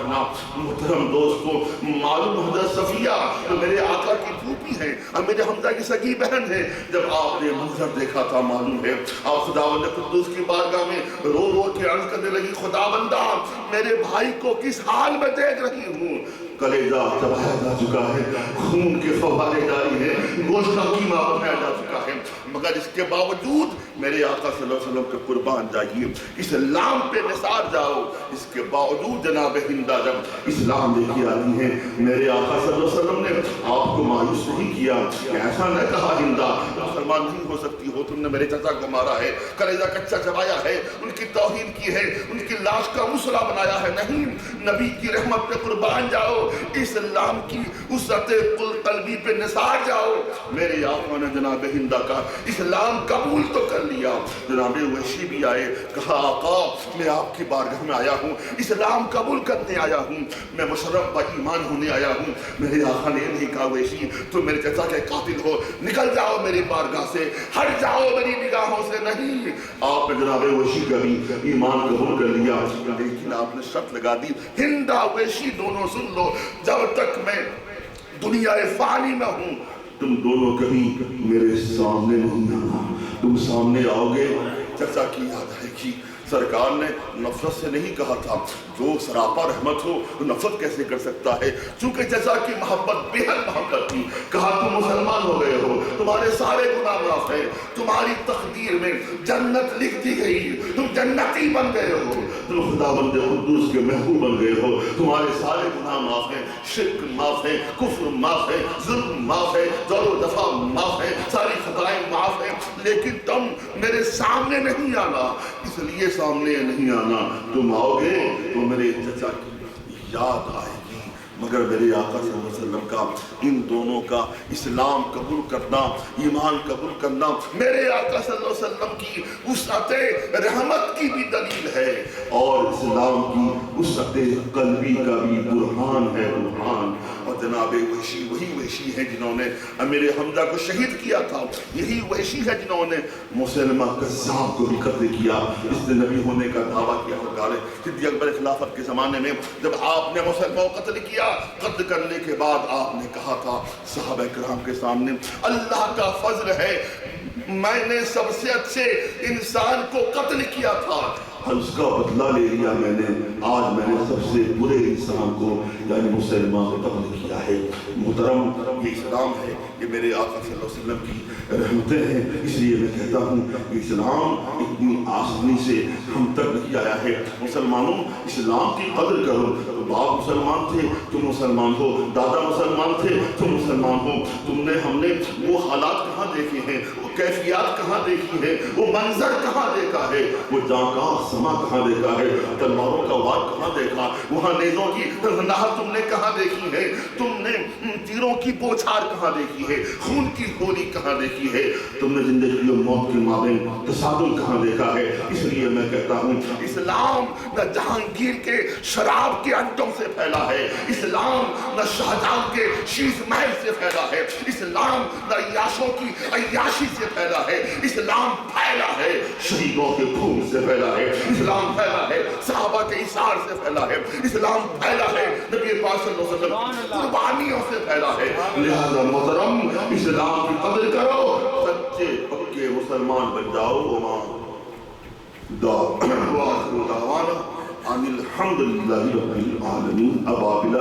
رکھنا۔ محترم دوستو، معلوم حضرت صفیہ میرے آقا کی پھوپھی ہیں اور میرے حمزہ کی سگی بہن ہے۔ جب آپ نے منظر دیکھا تھا معلوم ہے آپ خداوند قدوس کی بارگاہ میں رو رو کے عرض کرنے لگی، خداوندہ میرے بھائی کو کس حال میں دیکھ رہی ہوں؟ کلیجہ چبایا جا چکا ہے، خون کے فوارے جاری ہیں، گوشت کا قیمہ بنایا جا چکا ہے، مگر اس کے باوجود میرے آقا صلی اللہ علیہ وسلم کے قربان جائیے، اسلام پہ نثار جاؤ۔ اس کے باوجود جناب ہندہ جب اسلام لے کے آتی ہیں، میرے آقا صلی اللہ علیہ وسلم نے آپ کو مایوس نہیں کیا کہ ایسا نہ کہا ہندہ مسلمان نہیں ہو سکتی ہو، تم نے میرے چچا کو مارا ہے، کلیجہ کچا چبایا ہے، ان کی توہین کی ہے، ان کی لاش کا مسئلہ بنایا ہے۔ نہیں، نبی کی رحمت پہ قربان جاؤ، اسلام کی وسعت قلبی پہ نثار جاؤ۔ میرے آقا نے جناب ہندہ کا اسلام قبول تو کر لیا۔ جناب وحشی بھی آئے، کہا آقا میں آپ کی بارگاہ میں آیا ہوں، اسلام قبول کرنے آیا ہوں، میں مشرف با ایمان ہونے آیا ہوں۔ میرے آقا نے نہیں کہا وحشی تم میرے چچا کے قاتل ہو، نکل جاؤ میری بارگاہ سے، ہٹ جاؤ میری نگاہوں سے۔ نہیں، آپ نے جناب وحشی کا بھی ایمان قبول کر لیا، لیکن آپ نے شرط لگا دی، ہندہ وحشی دونوں سن لو، جب تک میں دنیا فانی میں ہوں تم دونوں کبھی میرے سامنے نہیں آنا۔ تم سامنے آؤ گے چچا کی یاد آئے گی۔ سرکار نے نفرت سے نہیں کہا تھا، جو سراپا رحمت ہو نفرت کیسے کر سکتا ہے؟ چونکہ چچا کی محبت بہت محبت تھی۔ کہا تم مسلمان ہو گئے ہو، تمہارے سارے گناہ معاف ہیں، تمہاری تقدیر میں جنت لکھ دی گئی، تم جنتی بن گئے ہو، تم خداوند قدوس کے محبوب بن گئے ہو، تمہارے سارے گناہ معاف ہیں، شرک معاف ہے، کفر معاف ہے، ظلم معاف ہے، جور و جفا معاف ہے، ساری خطائیں معاف ہیں، لیکن تم میرے سامنے نہیں آنا۔ اس لیے سامنے نہیں آنا، تم آؤ گے تو میرے چچا کی یاد آئے گی۔ مگر میرے آقا صلی اللہ علیہ وسلم کا ان دونوں کا اسلام قبول کرنا، ایمان قبول کرنا میرے آقا صلی اللہ علیہ وسلم کی وسعت رحمت کی بھی دلیل ہے، اور اسلام کی وسعت قلبی کا بھی برہان ہے، برہان۔ اور جناب وحشی وہی وحشی ہیں جنہوں نے امیر حمزہ کو شہید کیا تھا، یہی وحشی ہے جنہوں نے مسلمہ کذاب کو بھی قتل کیا، اس نے نبی ہونے کا دعویٰ کیا۔ صدیق اکبر خلافت کے زمانے میں جب آپ نے مسلمہ کو قتل کیا، قتل کرنے کے بعد آپ نے کہا تھا صحابہ کرام کے سامنے، اللہ کا فضل ہے میں نے سب سے اچھے انسان کو قتل کیا تھا، اس کا بدلہ لے لیا میں نے، آج میں نے سب سے برے انسان کو یعنی مسلمان کو قتل کیا ہے۔ محترم، یہ اسلام ہے، یہ میرے آقا صلی اللہ علیہ وسلم کی رحمتیں ہیں، اس لیے میں کہتا ہوں کہ اسلام اتنی آسانی سے ہم تک نہیں آیا ہے۔ مسلمانوں، اسلام کی قدر کرو، باپ مسلمان تھے تم مسلمان ہو، دادا مسلمان تھے تم مسلمان ہو، تم نے ہم نے وہ حالات کہاں دیکھے ہیں، وہ کیفیات کہاں دیکھی ہے، وہ منظر کہاں دیکھا ہے، وہ جانکاہ سما کہاں دیکھا ہے، تلواروں کا وار کہاں دیکھا، وہاں نیزوں کی نہر تم نے کہاں دیکھی ہے، تم نے تیروں کی بوچھار کہاں دیکھی ہے، خون کی ہولی کہاں دیکھی ہے، تم نے زندگی اور موت کے مابین تصادم کہاں دیکھا ہے۔ اس لیے میں کہتا ہوں اسلام نہ جہانگیر کے شراب کے انٹوں سے پھیلا ہے، اسلام نہ شاہجہاں کے شیش محل سے پھیلا ہے، اسلام نہ عیاشوں کی عیاشی سے پھیلا ہے، اسلام پھیلا ہے شہیدوں کے خون سے پھیلا ہے، اسلام پھیلا ہے صحابہ کے اثار سے پھیلا ہے، اسلام پھیلا ہے نبی پاک صلی اللہ علیہ وسلم کی قربانیوں سے پھیلا ہے۔ لہذا محترم، اسلام کی قدر کرو، سچے پکے مسلمان بن جاؤ۔ وآخر دعوانا ان الحمدللہ رب العالمین۔ ابابل